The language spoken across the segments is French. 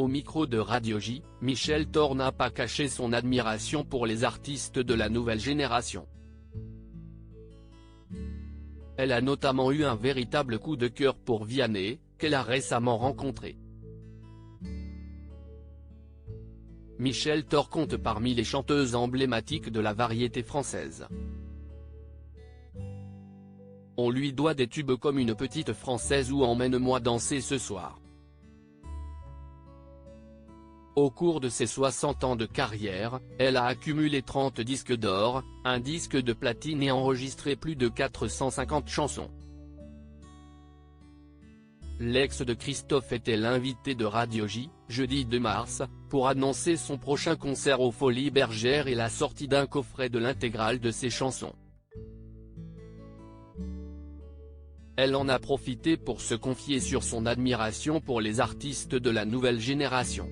au micro de Radio J, Michel Thor n'a pas caché son admiration pour les artistes de la nouvelle génération. Elle a notamment eu un véritable coup de cœur pour Vianney, qu'elle a récemment rencontré. Michel Thor compte parmi les chanteuses emblématiques de la variété française. On lui doit des tubes comme Une petite française ou Emmène-moi danser ce soir. Au cours de ses 60 ans de carrière, elle a accumulé 30 disques d'or, un disque de platine et enregistré plus de 450 chansons. L'ex de Christophe était l'invité de Radio J, jeudi 2 mars, pour annoncer son prochain concert aux Folies Bergères et la sortie d'un coffret de l'intégrale de ses chansons. Elle en a profité pour se confier sur son admiration pour les artistes de la nouvelle génération.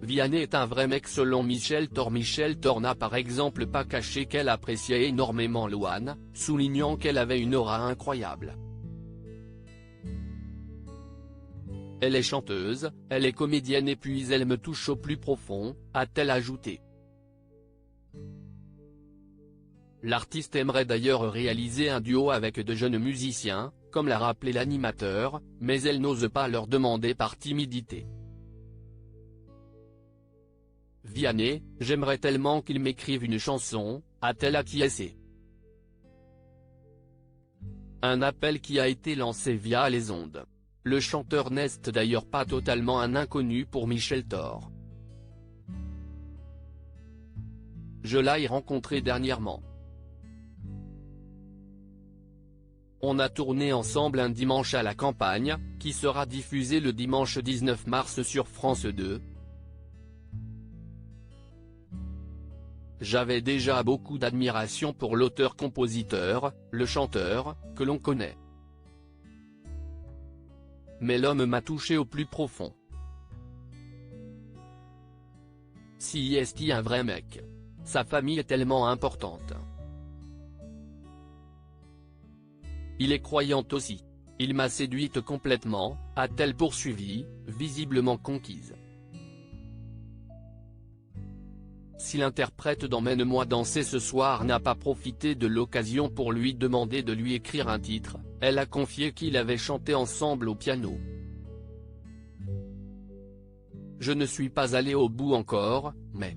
Vianney est un vrai mec selon Michel Thor. Michel Thor n'a par exemple pas caché qu'elle appréciait énormément Louane, soulignant qu'elle avait une aura incroyable. Elle est chanteuse, elle est comédienne et puis elle me touche au plus profond, a-t-elle ajouté. L'artiste aimerait d'ailleurs réaliser un duo avec de jeunes musiciens, comme l'a rappelé l'animateur, mais elle n'ose pas leur demander par timidité. Vianney, j'aimerais tellement qu'il m'écrive une chanson, a-t-elle acquiescé. Un appel qui a été lancé via les ondes. Le chanteur n'est d'ailleurs pas totalement un inconnu pour Michel Thor. Je l'ai rencontré dernièrement. On a tourné ensemble un dimanche à la campagne, qui sera diffusé le dimanche 19 mars sur France 2. J'avais déjà beaucoup d'admiration pour l'auteur-compositeur, le chanteur, que l'on connaît. Mais l'homme m'a touché au plus profond. Si est un vrai mec. Sa famille est tellement importante. Il est croyant aussi. Il m'a séduite complètement, a-t-elle poursuivi, visiblement conquise. Si l'interprète d'Emmène-moi danser ce soir n'a pas profité de l'occasion pour lui demander de lui écrire un titre, elle a confié qu'ils avaient chanté ensemble au piano. Je ne suis pas allé au bout encore, mais...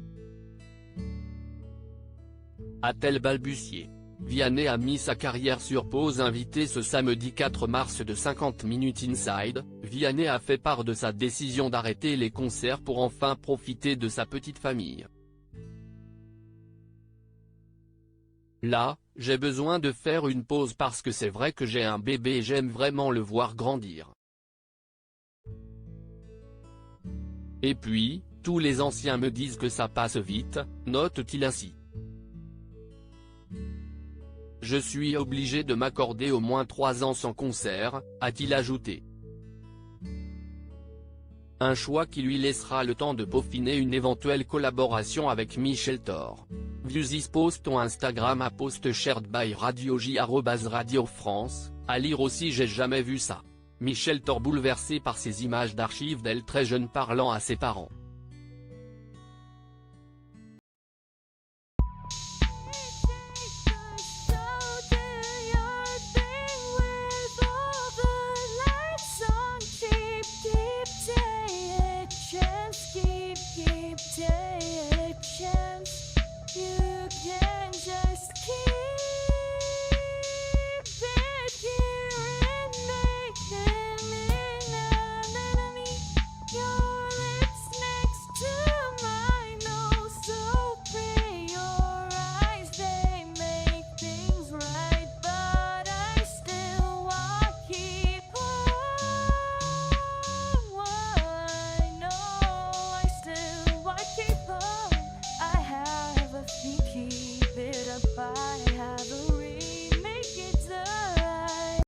a-t-elle balbutié. Vianney a mis sa carrière sur pause. Invité ce samedi 4 mars de 50 Minutes Inside, Vianney a fait part de sa décision d'arrêter les concerts pour enfin profiter de sa petite famille. Là, j'ai besoin de faire une pause parce que c'est vrai que j'ai un bébé et j'aime vraiment le voir grandir. Et puis, tous les anciens me disent que ça passe vite, note-t-il ainsi. Je suis obligé de m'accorder au moins 3 ans sans concert, a-t-il ajouté. Un choix qui lui laissera le temps de peaufiner une éventuelle collaboration avec Michel Thor. Views is post on Instagram à post shared by Radio J @Radio France, à lire aussi j'ai jamais vu ça. Michel Thor bouleversé par ces images d'archives d'elle très jeune parlant à ses parents.